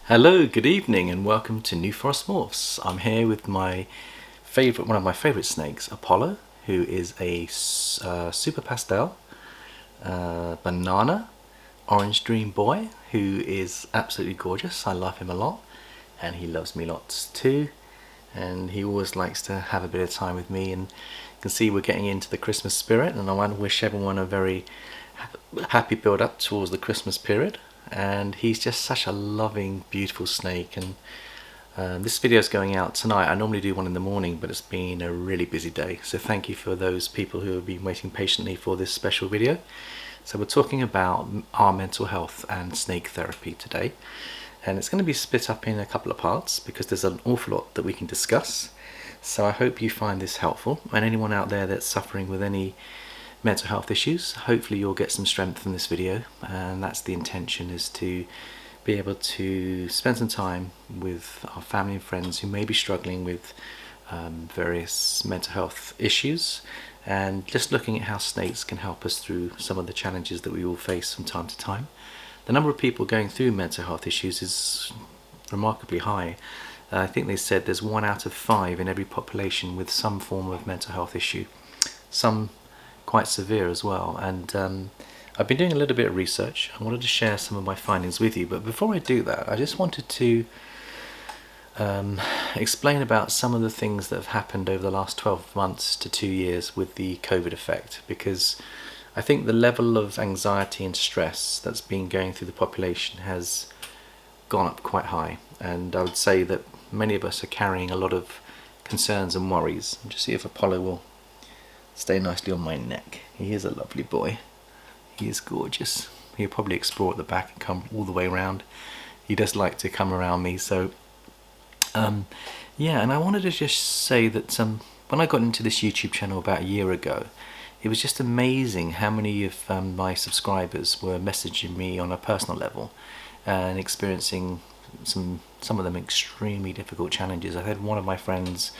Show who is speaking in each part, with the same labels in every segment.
Speaker 1: Hello, good evening, and welcome to New Forest Morphs. I'm here with one of my favourite snakes, Apollo, who is a super pastel banana orange dream boy who is absolutely gorgeous. I love him a lot, and he loves me lots too. And he always likes to have a bit of time with me. And you can see we're getting into the Christmas spirit, and I want to wish everyone a very happy build up towards the Christmas period. And he's just such a loving, beautiful snake. And this video is going out tonight. I normally do one in the morning, but it's been a really busy day, so thank you for those people who have been waiting patiently for this special video. So we're talking about our mental health and snake therapy today, and it's going to be split up in a couple of parts because there's an awful lot that we can discuss. So I hope you find this helpful, and anyone out there that's suffering with any mental health issues, hopefully you'll get some strength from this video. And that's the intention, is to be able to spend some time with our family and friends who may be struggling with various mental health issues, and just looking at how snakes can help us through some of the challenges that we all face from time to time. The number of people going through mental health issues is remarkably high. I think they said there's 1 out of 5 in every population with some form of mental health issue, some quite severe as well. And I've been doing a little bit of research. I wanted to share some of my findings with you, but before I do that, I just wanted to explain about some of the things that have happened over the last 12 months to 2 years with the COVID effect, because I think the level of anxiety and stress that's been going through the population has gone up quite high, and I would say that many of us are carrying a lot of concerns and worries. Just see if Apollo will stay nicely on my neck. He is a lovely boy. He is gorgeous. He'll probably explore at the back and come all the way around. He does like to come around me. So yeah, and I wanted to just say that when I got into this YouTube channel about a year ago, it was just amazing how many of my subscribers were messaging me on a personal level and experiencing some of them extremely difficult challenges. I had one of my friends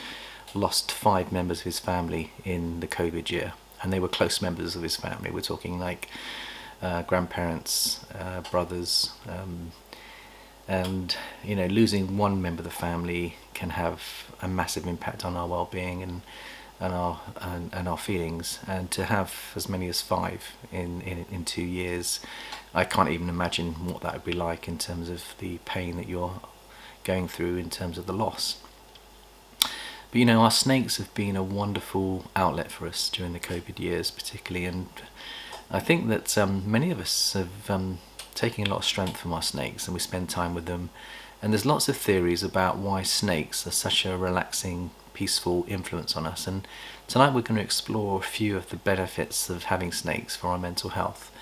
Speaker 1: lost 5 members of his family in the COVID year, and they were close members of his family. We're talking like grandparents, brothers, and you know, losing one member of the family can have a massive impact on our well-being and our feelings. And to have as many as 5 in 2 years, I can't even imagine what that would be like in terms of the pain that you're going through in terms of the loss. But you know, our snakes have been a wonderful outlet for us during the COVID years particularly, and I think that many of us have taken a lot of strength from our snakes, and we spend time with them. And there's lots of theories about why snakes are such a relaxing, peaceful influence on us, and tonight we're going to explore a few of the benefits of having snakes for our mental health.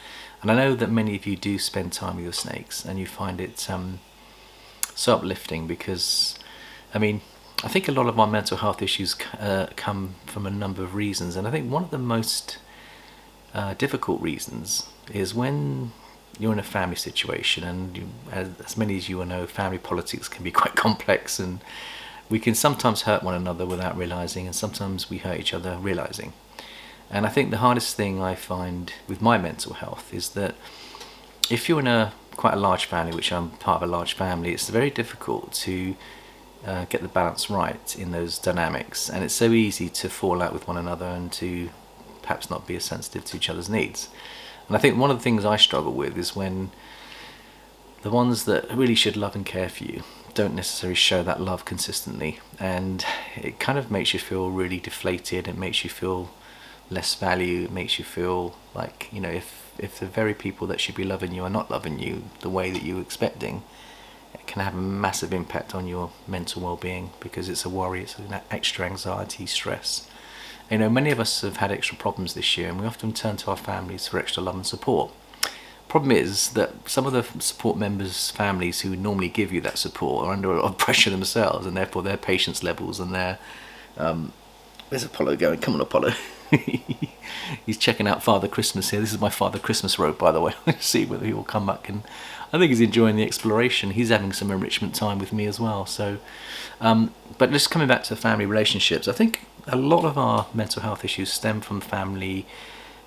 Speaker 1: And I know that many of you do spend time with your snakes and you find it so uplifting, because I mean, I think a lot of our mental health issues come from a number of reasons, and I think one of the most difficult reasons is when you're in a family situation, and as many as you will know, family politics can be quite complex, and we can sometimes hurt one another without realising, and sometimes we hurt each other realising. And I think the hardest thing I find with my mental health is that if you're in quite a large family, which I'm part of a large family, it's very difficult to get the balance right in those dynamics, and it's so easy to fall out with one another and to perhaps not be as sensitive to each other's needs. And I think one of the things I struggle with is when the ones that really should love and care for you don't necessarily show that love consistently, and it kind of makes you feel really deflated. It makes you feel less value. It makes you feel like, you know, if the very people that should be loving you are not loving you the way that you were expecting, it can have a massive impact on your mental well-being, because it's a worry, it's an extra anxiety, stress. You know, many of us have had extra problems this year, and we often turn to our families for extra love and support. Problem is that some of the support members' families who normally give you that support are under a lot of pressure themselves, and therefore their patience levels and their where's Apollo going? Come on, Apollo. He's checking out Father Christmas here. This is my Father Christmas robe, by the way. Let's see whether he will come back, and I think he's enjoying the exploration. He's having some enrichment time with me as well. So, but just coming back to family relationships, I think a lot of our mental health issues stem from family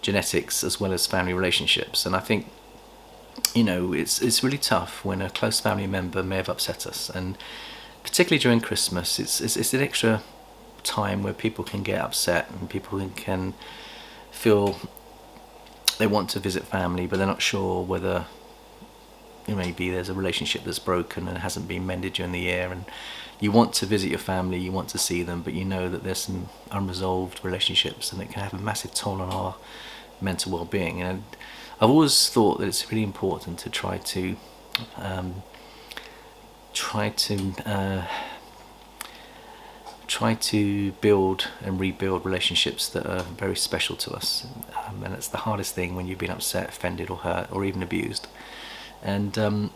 Speaker 1: genetics as well as family relationships. And I think it's really tough when a close family member may have upset us, and particularly during Christmas, it's an extra time where people can get upset and people can feel they want to visit family, but they're not sure whether maybe there's a relationship that's broken and hasn't been mended during the year, and you want to visit your family, you want to see them, but you know that there's some unresolved relationships, and it can have a massive toll on our mental well-being. And I've always thought that it's really important to try to build and rebuild relationships that are very special to us, and it's the hardest thing when you've been upset, offended or hurt or even abused. And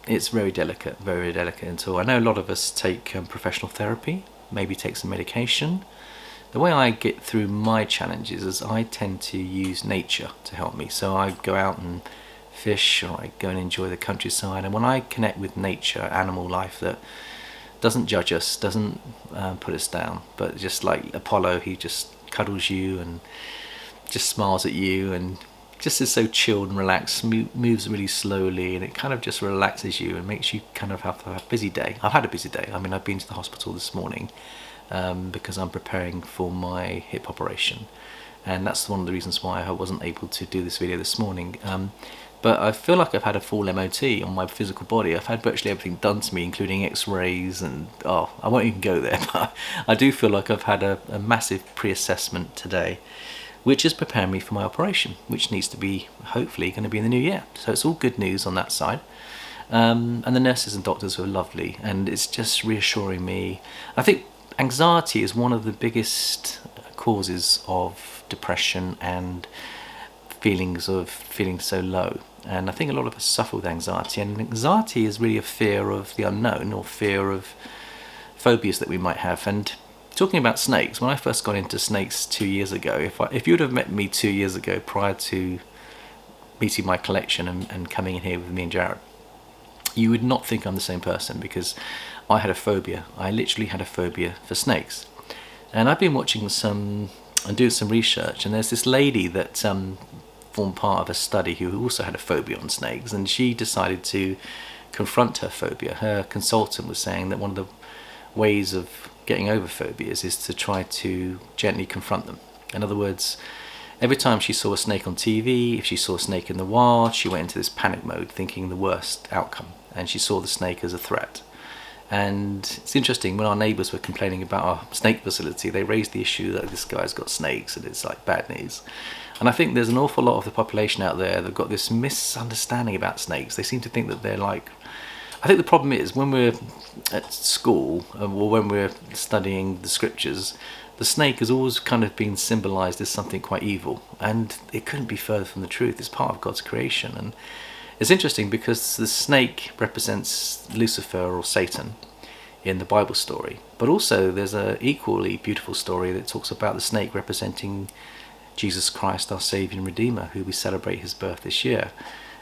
Speaker 1: it's very delicate until I know a lot of us take professional therapy, maybe take some medication. The way I get through my challenges is I tend to use nature to help me. So I go out and fish, or I go and enjoy the countryside, and when I connect with nature, animal life that doesn't judge us, doesn't put us down, but just like Apollo, he just cuddles you and just smiles at you and just is so chilled and relaxed, moves really slowly, and it kind of just relaxes you and makes you kind of have a busy day. I've had a busy day. I mean, I've been to the hospital this morning because I'm preparing for my hip operation, and that's one of the reasons why I wasn't able to do this video this morning. But I feel like I've had a full MOT on my physical body. I've had virtually everything done to me, including x-rays, and I won't even go there, but I do feel like I've had a massive pre-assessment today, which is preparing me for my operation, which needs to be hopefully going to be in the new year. So it's all good news on that side. And the nurses and doctors were lovely, and it's just reassuring me. I think anxiety is one of the biggest causes of depression and feelings of feeling so low. And I think a lot of us suffer with anxiety, and anxiety is really a fear of the unknown, or fear of phobias that we might have. And talking about snakes, when I first got into snakes 2 years ago, if you would have met me 2 years ago prior to meeting my collection and coming in here with me and Jared, you would not think I'm the same person, because I had a phobia. I literally had a phobia for snakes. And I've been watching and doing some research, and there's this lady that formed part of a study who also had a phobia on snakes, and she decided to confront her phobia. Her consultant was saying that one of the ways of getting over phobias is to try to gently confront them. In other words, every time she saw a snake on TV, if she saw a snake in the wild, she went into this panic mode, thinking the worst outcome, and she saw the snake as a threat. And it's interesting, when our neighbours were complaining about our snake facility, they raised the issue that this guy's got snakes and it's like bad news. And I think there's an awful lot of the population out there that got this misunderstanding about snakes. They seem to think that they're like... I think the problem is, when we're at school, or when we're studying the scriptures, the snake has always kind of been symbolised as something quite evil, and it couldn't be further from the truth. It's part of God's creation. And it's interesting because the snake represents Lucifer, or Satan, in the Bible story, but also there's an equally beautiful story that talks about the snake representing Jesus Christ, our Saviour and Redeemer, who we celebrate his birth this year.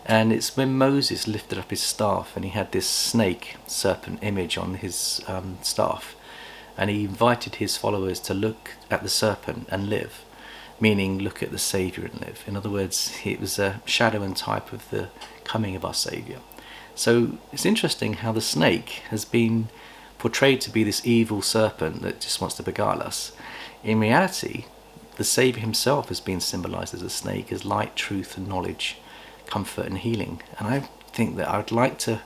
Speaker 1: And it's when Moses lifted up his staff and he had this snake serpent image on his staff, and he invited his followers to look at the serpent and live, meaning look at the Saviour and live. In other words, it was a shadow and type of the coming of our Saviour. So it's interesting how the snake has been portrayed to be this evil serpent that just wants to beguile us. In reality, the Saviour himself has been symbolised as a snake, as light, truth and knowledge, comfort and healing. And I think that I'd like to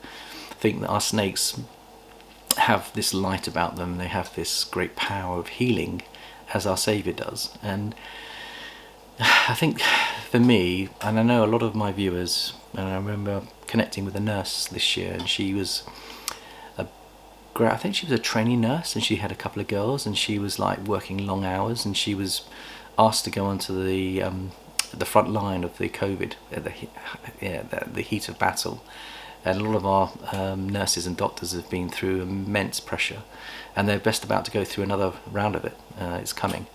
Speaker 1: think that our snakes have this light about them. They have this great power of healing, as our Saviour does. And I think for me, and I know a lot of my viewers, and I remember connecting with a nurse this year, and she was I think she was a trainee nurse, and she had a couple of girls, and she was like working long hours, and she was asked to go onto the front line of the COVID, the heat of battle. And a lot of our nurses and doctors have been through immense pressure, and they're just about to go through another round of it. It's coming.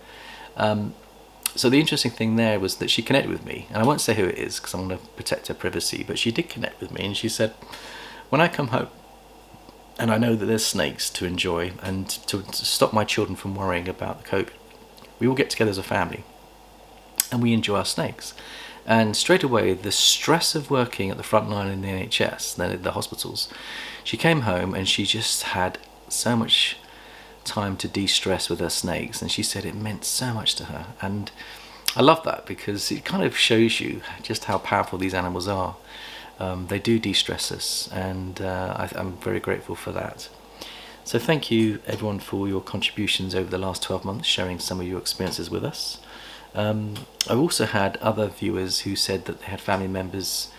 Speaker 1: So the interesting thing there was that she connected with me, and I won't say who it is because I want to protect her privacy, but she did connect with me, and she said, when I come home and I know that there's snakes to enjoy, and to stop my children from worrying about the COVID, we all get together as a family and we enjoy our snakes. And straight away, the stress of working at the front line in the NHS, the hospitals, she came home and she just had so much time to de-stress with her snakes, and she said it meant so much to her. And I love that, because it kind of shows you just how powerful these animals are. They do de-stress us, and I'm very grateful for that. So thank you everyone for your contributions over the last 12 months, sharing some of your experiences with us. I've also had other viewers who said that they had family members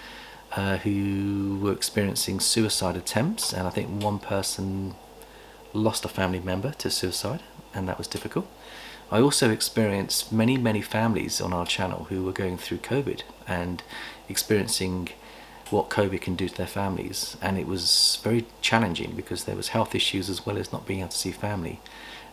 Speaker 1: who were experiencing suicide attempts, and I think one person lost a family member to suicide, and that was difficult. I also experienced many families on our channel who were going through COVID and experiencing what COVID can do to their families, and it was very challenging because there was health issues as well as not being able to see family.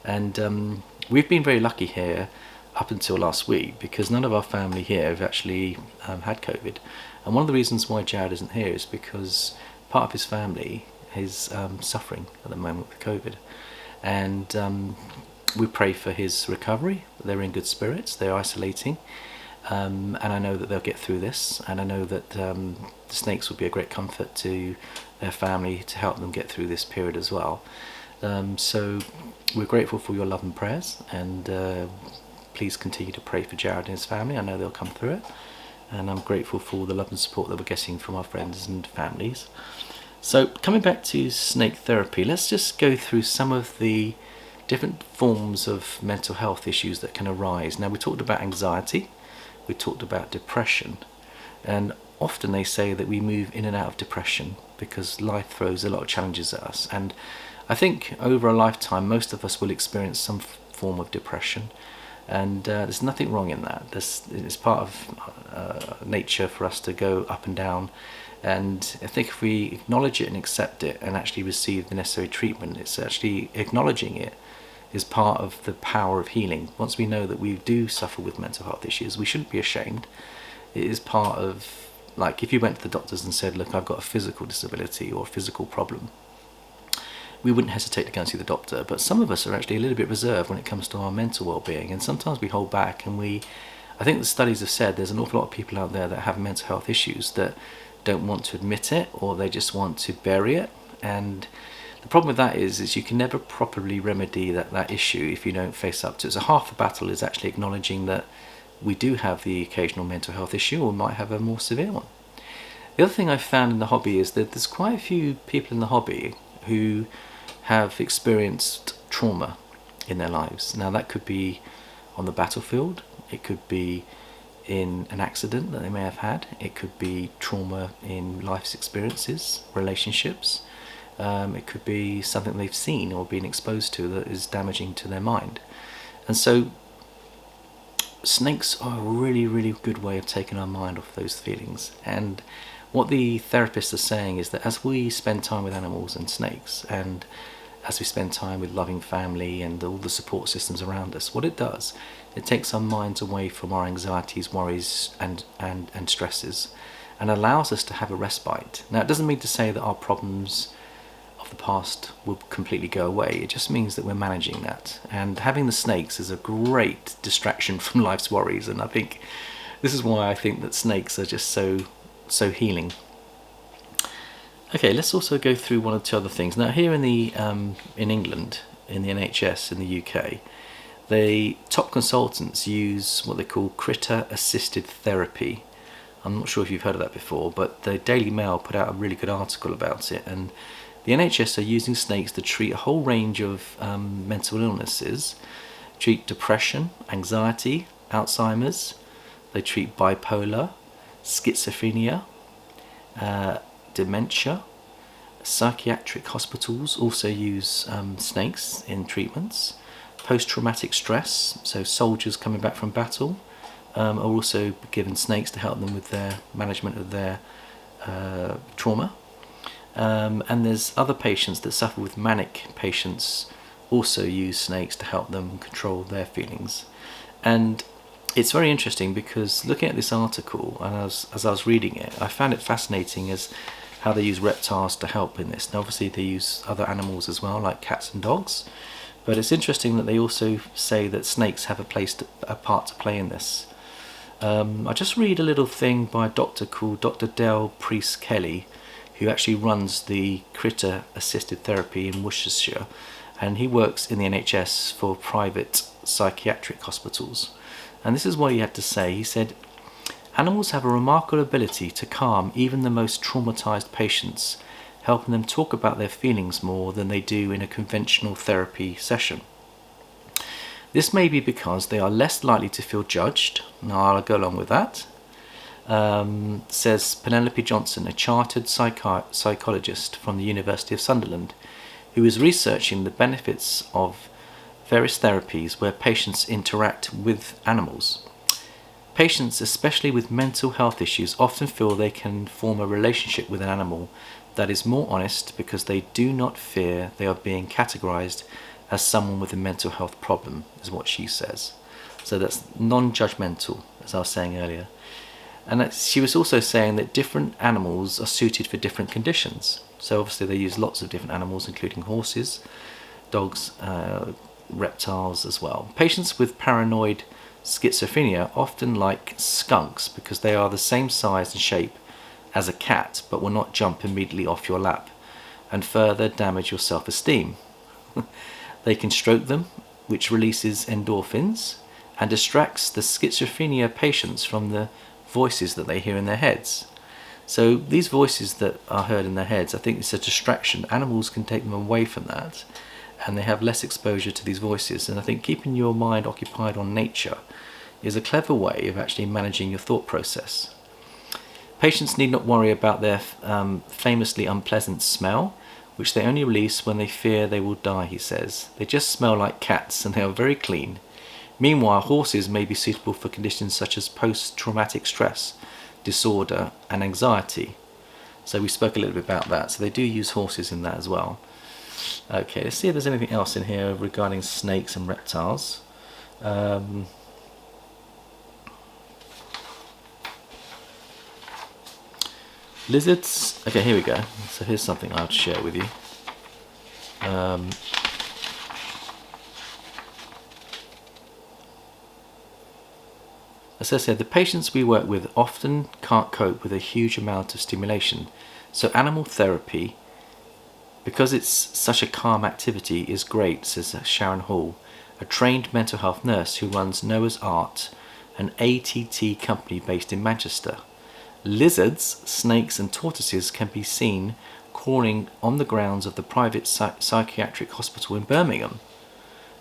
Speaker 1: And we've been very lucky here up until last week, because none of our family here have actually had COVID. And one of the reasons why Jared isn't here is because part of his family is suffering at the moment with COVID, and we pray for his recovery. They're in good spirits, they're isolating, and I know that they'll get through this, and I know that the snakes will be a great comfort to their family to help them get through this period as well. So we're grateful for your love and prayers, and please continue to pray for Jared and his family. I know they'll come through it, and I'm grateful for the love and support that we're getting from our friends and families. So coming back to snake therapy, let's just go through some of the different forms of mental health issues that can arise. Now, we talked about anxiety, we talked about depression, and often they say that we move in and out of depression because life throws a lot of challenges at us. And I think over a lifetime, most of us will experience some form of depression, and there's nothing wrong in that. It's part of nature for us to go up and down. And I think if we acknowledge it and accept it and actually receive the necessary treatment, it's actually acknowledging it is part of the power of healing. Once we know that we do suffer with mental health issues, we shouldn't be ashamed. It is part of, like, if you went to the doctors and said, look, I've got a physical disability or a physical problem, we wouldn't hesitate to go and see the doctor. But some of us are actually a little bit reserved when it comes to our mental well-being, and sometimes we hold back, and I think the studies have said there's an awful lot of people out there that have mental health issues that don't want to admit it, or they just want to bury it. And the problem with that is you can never properly remedy that issue if you don't face up to it. So half the battle is actually acknowledging that we do have the occasional mental health issue, or might have a more severe one. The other thing I've found in the hobby is that there's quite a few people in the hobby who have experienced trauma in their lives. Now, that could be on the battlefield, it could be in an accident that they may have had, it could be trauma in life's experiences, relationships, it could be something they've seen or been exposed to that is damaging to their mind. And so snakes are a really good way of taking our mind off those feelings. And what the therapists are saying is that as we spend time with animals and snakes, and as we spend time with loving family and all the support systems around us, what it does, it takes our minds away from our anxieties, worries and stresses, and allows us to have a respite. Now, it doesn't mean to say that our problems of the past will completely go away. It just means that we're managing that, and having the snakes is a great distraction from life's worries. And I think this is why I think that snakes are just so healing. Okay, let's also go through one or two other things. Now, here in England, in the NHS in the UK, the top consultants use what they call critter-assisted therapy. I'm not sure if you've heard of that before, but the Daily Mail put out a really good article about it. And the NHS are using snakes to treat a whole range of mental illnesses, treat depression, anxiety, Alzheimer's. They treat bipolar, schizophrenia, dementia. Psychiatric hospitals also use snakes in treatments. Post-traumatic stress, so soldiers coming back from battle, are also given snakes to help them with their management of their trauma. And there's other patients that suffer with manic patients also use snakes to help them control their feelings. And it's very interesting because looking at this article, and as I was reading it, I found it fascinating as how they use reptiles to help in this. Now, obviously they use other animals as well, like cats and dogs, but it's interesting that they also say that snakes have a part to play in this. I just read a little thing by a doctor called Dr. Del Priest Kelly, who actually runs the critter assisted therapy in Worcestershire, and he works in the NHS for private psychiatric hospitals. And this is what he had to say. He said, "Animals have a remarkable ability to calm even the most traumatized patients, helping them talk about their feelings more than they do in a conventional therapy session. This may be because they are less likely to feel judged." Now I'll go along with that. Says Penelope Johnson, a chartered psychologist from the University of Sunderland, who is researching the benefits of various therapies where patients interact with animals. Patients, especially with mental health issues, often feel they can form a relationship with an animal that is more honest because they do not fear they are being categorized as someone with a mental health problem, is what she says. So that's non-judgmental, as I was saying earlier. And she was also saying that different animals are suited for different conditions. So obviously they use lots of different animals, including horses, dogs, reptiles as well. Patients with paranoid schizophrenia often like skunks because they are the same size and shape as a cat but will not jump immediately off your lap and further damage your self-esteem. They can stroke them, which releases endorphins and distracts the schizophrenia patients from the voices that they hear in their heads. So these voices that are heard in their heads, I think it's a distraction. Animals can take them away from that, and they have less exposure to these voices. And I think keeping your mind occupied on nature is a clever way of actually managing your thought process. Patients need not worry about their famously unpleasant smell, which they only release when they fear they will die, he says. They just smell like cats and they are very clean. Meanwhile, horses may be suitable for conditions such as post-traumatic stress disorder and anxiety. So we spoke a little bit about that. So they do use horses in that as well. Okay, let's see if there's anything else in here regarding snakes and reptiles. Lizards. Okay, here we go. So here's something I'll share with you. As I said, the patients we work with often can't cope with a huge amount of stimulation. So animal therapy, because it's such a calm activity, is great, says Sharon Hall, a trained mental health nurse who runs Noah's Art, an ATT company based in Manchester. Lizards, snakes and tortoises can be seen crawling on the grounds of the private psychiatric hospital in Birmingham.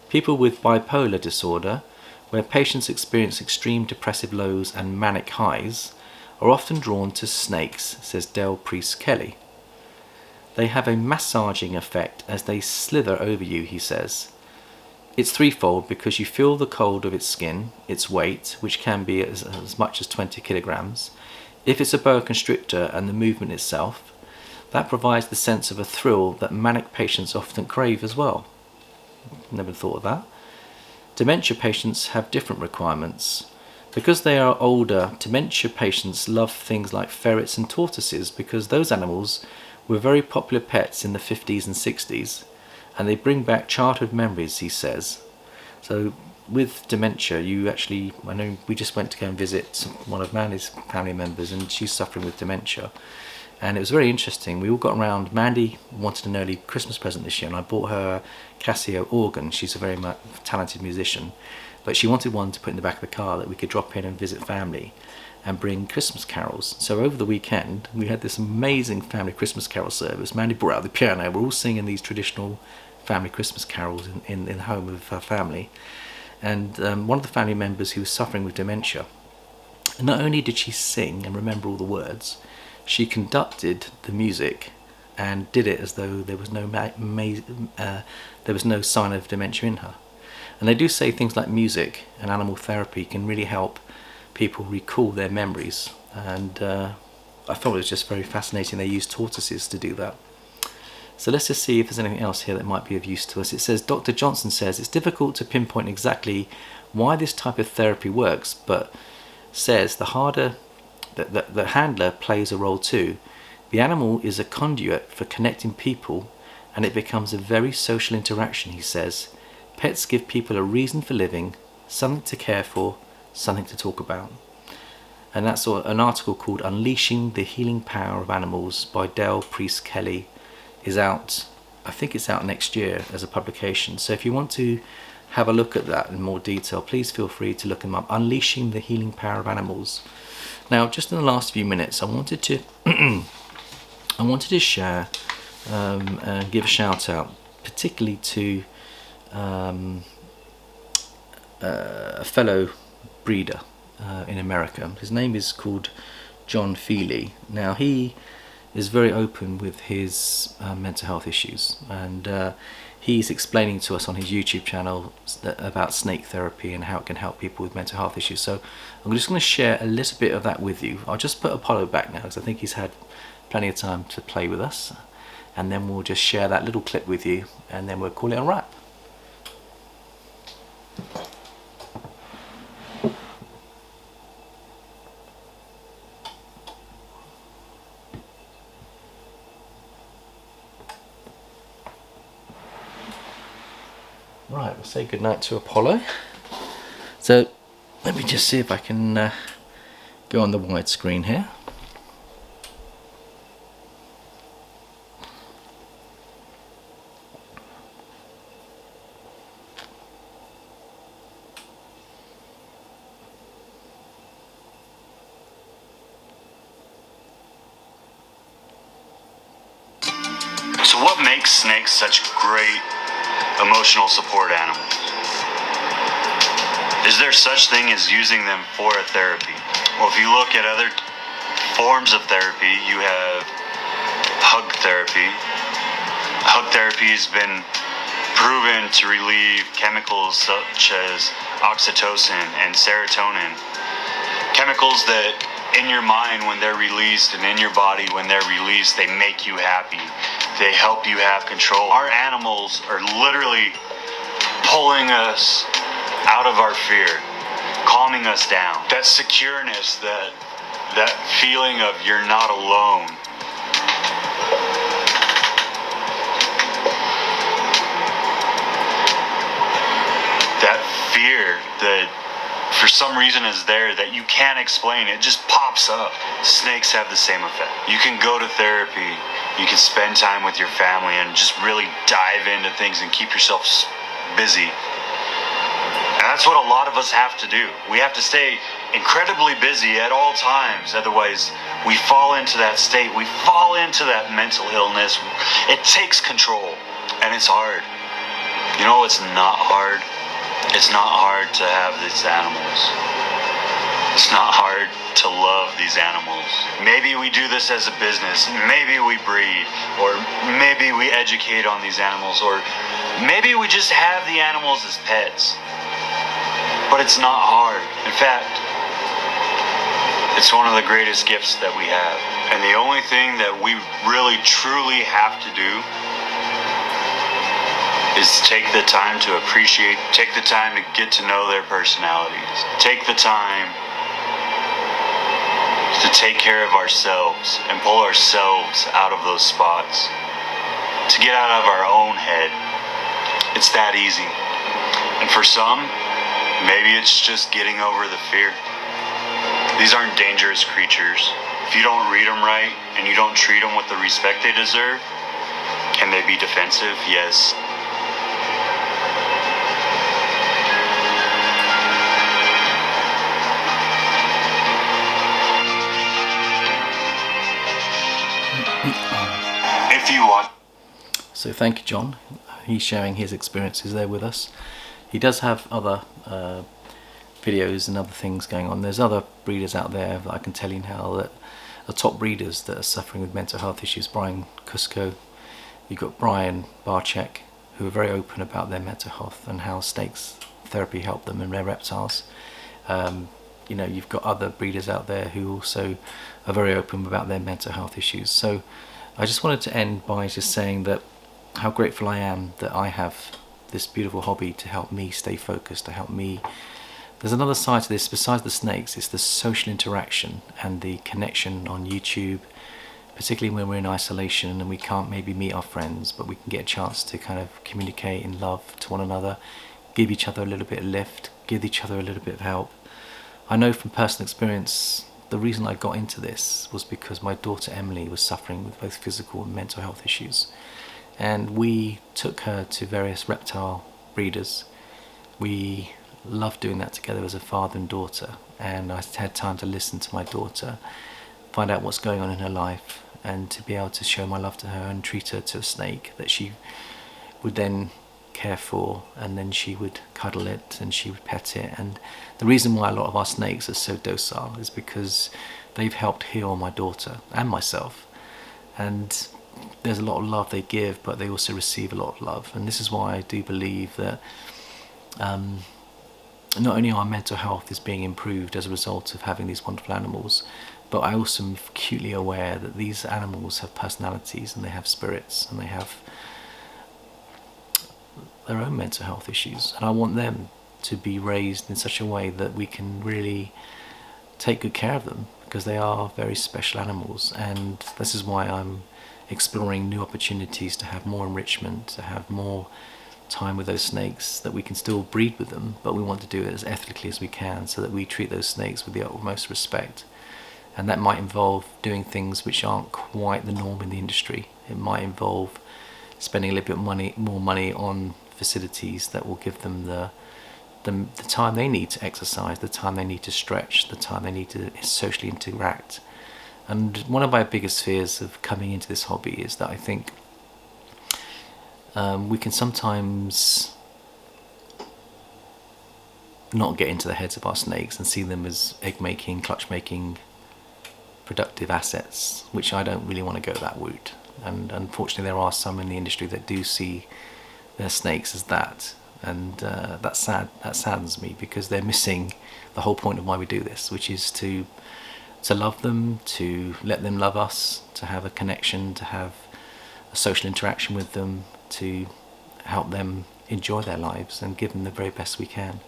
Speaker 1: People with bipolar disorder, where patients experience extreme depressive lows and manic highs, are often drawn to snakes, says Del Priest Kelly. They have a massaging effect as they slither over you, he says. It's threefold because you feel the cold of its skin, its weight, which can be as much as 20 kilograms. If it's a boa constrictor, and the movement itself, that provides the sense of a thrill that manic patients often crave as well. Never thought of that. Dementia patients have different requirements. Because they are older, dementia patients love things like ferrets and tortoises because those animals were very popular pets in the 50s and 60s, and they bring back childhood memories, he says. So with dementia, I know we just went to go and visit one of Mandy's family members, and she's suffering with dementia. And it was very interesting. We all got around. Mandy wanted an early Christmas present this year, and I bought her a Casio organ. She's a very talented musician, but she wanted one to put in the back of the car that we could drop in and visit family and bring Christmas carols. So over the weekend, we had this amazing family Christmas carol service. Mandy brought out the piano. We're all singing these traditional family Christmas carols in the home of her family. And one of the family members who was suffering with dementia, not only did she sing and remember all the words, she conducted the music and did it as though there was no sign of dementia in her. And they do say things like music and animal therapy can really help people recall their memories. And I thought it was just very fascinating. They use tortoises to do that. So let's just see if there's anything else here that might be of use to us. It says, Dr. Johnson says it's difficult to pinpoint exactly why this type of therapy works, but says the handler plays a role too. The animal is a conduit for connecting people, and it becomes a very social interaction, he says. Pets give people a reason for living, something to care for, something to talk about. and that's an article called Unleashing the Healing Power of Animals by Dale Priest Kelly. Is out, I think it's out next year as a publication. So if you want to have a look at that in more detail, please feel free to look them up. Unleashing the Healing Power of Animals. Now, just in the last few minutes, I wanted to share and give a shout out, particularly to a fellow breeder in America. His name is called Jon Fealy. Now, he is very open with his mental health issues, and he's explaining to us on his YouTube channel about snake therapy and how it can help people with mental health issues. So I'm just going to share a little bit of that with you. I'll just put Apollo back now because I think he's had plenty of time to play with us, and then we'll just share that little clip with you, and then we'll call it a wrap. Right, we'll say goodnight to Apollo. So let me just see if I can go on the widescreen here.
Speaker 2: So what makes snakes such great emotional support animals? Is there such thing as using them for a therapy? Well, if you look at other forms of therapy, you have hug therapy. Hug therapy has been proven to relieve chemicals such as oxytocin and serotonin. Chemicals that in your mind when they're released and in your body when they're released, they make you happy. They help you have control. Our animals are literally pulling us out of our fear, calming us down. That secureness, that feeling of you're not alone. That fear that for some reason is there that you can't explain, it just pops up. Snakes have the same effect. You can go to therapy, you can spend time with your family and just really dive into things and keep yourself busy. And that's what a lot of us have to do. We have to stay incredibly busy at all times, otherwise we fall into that state, we fall into that mental illness. It takes control, and it's hard. You know, it's not hard. It's not hard to have these animals. It's not hard to love these animals. Maybe we do this as a business. Maybe we breed, or maybe we educate on these animals, or maybe we just have the animals as pets. But it's not hard. In fact, it's one of the greatest gifts that we have. And the only thing that we really truly have to do is take the time to appreciate, take the time to get to know their personalities, take the time to take care of ourselves and pull ourselves out of those spots, to get out of our own head. It's that easy. And for some, maybe it's just getting over the fear. These aren't dangerous creatures. If you don't read them right and you don't treat them with the respect they deserve, can they be defensive? Yes. If you want.
Speaker 1: So thank you, John. He's sharing his experiences there with us. He does have other videos and other things going on. There's other breeders out there that I can tell you now that are top breeders that are suffering with mental health issues. Brian Kuscco, you've got Brian Barczyk, who are very open about their mental health and how snakes therapy helped them and their reptiles. You know, you've got other breeders out there who also are very open about their mental health issues. So I just wanted to end by just saying that how grateful I am that I have this beautiful hobby to help me stay focused, to help me. There's another side to this besides the snakes. It's the social interaction and the connection on YouTube, particularly when we're in isolation and we can't maybe meet our friends, but we can get a chance to kind of communicate in love to one another, give each other a little bit of lift, give each other a little bit of help. I know from personal experience the reason I got into this was because my daughter Emily was suffering with both physical and mental health issues, and we took her to various reptile breeders. We loved doing that together as a father and daughter, and I had time to listen to my daughter, find out what's going on in her life, and to be able to show my love to her and treat her to a snake that she would then care for, and then she would cuddle it and she would pet it. And the reason why a lot of our snakes are so docile is because they've helped heal my daughter and myself, and there's a lot of love they give, but they also receive a lot of love. And this is why I do believe that not only our mental health is being improved as a result of having these wonderful animals, but I also am acutely aware that these animals have personalities and they have spirits and they have their own mental health issues, and I want them to be raised in such a way that we can really take good care of them, because they are very special animals. And this is why I'm exploring new opportunities to have more enrichment, to have more time with those snakes, that we can still breed with them, but we want to do it as ethically as we can, so that we treat those snakes with the utmost respect. And that might involve doing things which aren't quite the norm in the industry. It might involve spending a little bit more money on facilities that will give them the time they need to exercise, the time they need to stretch, the time they need to socially interact. And one of my biggest fears of coming into this hobby is that I think we can sometimes not get into the heads of our snakes and see them as egg-making, clutch-making, productive assets, which I don't really want to go that route. And unfortunately there are some in the industry that do see their snakes as that, and that saddens me, because they're missing the whole point of why we do this, which is to love them, to let them love us, to have a connection, to have a social interaction with them, to help them enjoy their lives and give them the very best we can.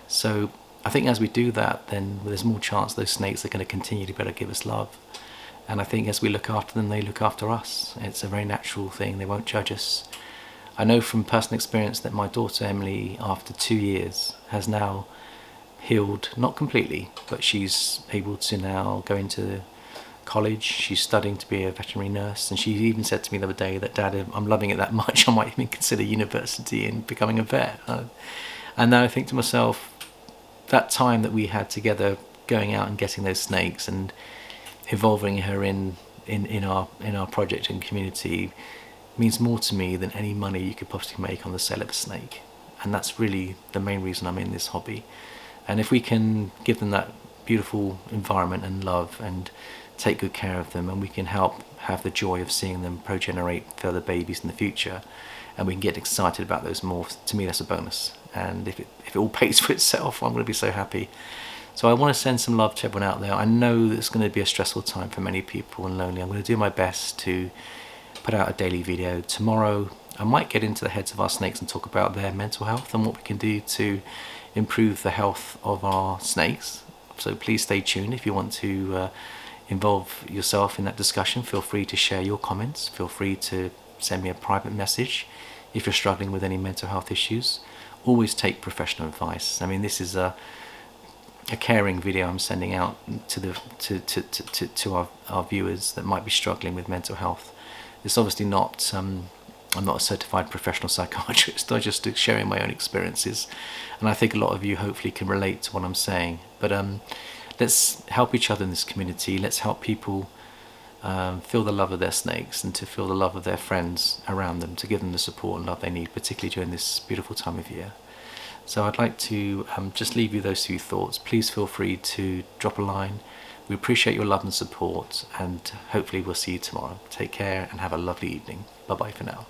Speaker 1: So I think as we do that, then there's more chance those snakes are going to continue to be able to give us love. And I think as we look after them, they look after us. It's a very natural thing. They won't judge us. I know from personal experience that my daughter Emily, after 2 years, has now healed, not completely, but she's able to now go into college. She's studying to be a veterinary nurse, and she even said to me the other day that, "Dad, I'm loving it that much, I might even consider university and becoming a vet." And now I think to myself, that time that we had together going out and getting those snakes and involving her in our project and community means more to me than any money you could possibly make on the sale of a snake. And that's really the main reason I'm in this hobby. And if we can give them that beautiful environment and love and take good care of them, and we can help have the joy of seeing them progenerate further babies in the future, and we can get excited about those morphs, to me that's a bonus. And if it all pays for itself, I'm going to be so happy. So I want to send some love to everyone out there. I know it's going to be a stressful time for many people and lonely. I'm going to do my best to put out a daily video. Tomorrow I might get into the heads of our snakes and talk about their mental health and what we can do to improve the health of our snakes. So please stay tuned. If you want to involve yourself in that discussion, feel free to share your comments. Feel free to send me a private message if you're struggling with any mental health issues. Always take professional advice. I mean, this is a caring video I'm sending out to our viewers that might be struggling with mental health. It's obviously not, I'm not a certified professional psychiatrist. I'm just sharing my own experiences, and I think a lot of you hopefully can relate to what I'm saying. But let's help each other in this community. Let's help people feel the love of their snakes, and to feel the love of their friends around them, to give them the support and love they need, particularly during this beautiful time of year. So I'd like to just leave you those few thoughts. Please feel free to drop a line. We appreciate your love and support, and hopefully we'll see you tomorrow. Take care and have a lovely evening. Bye bye for now.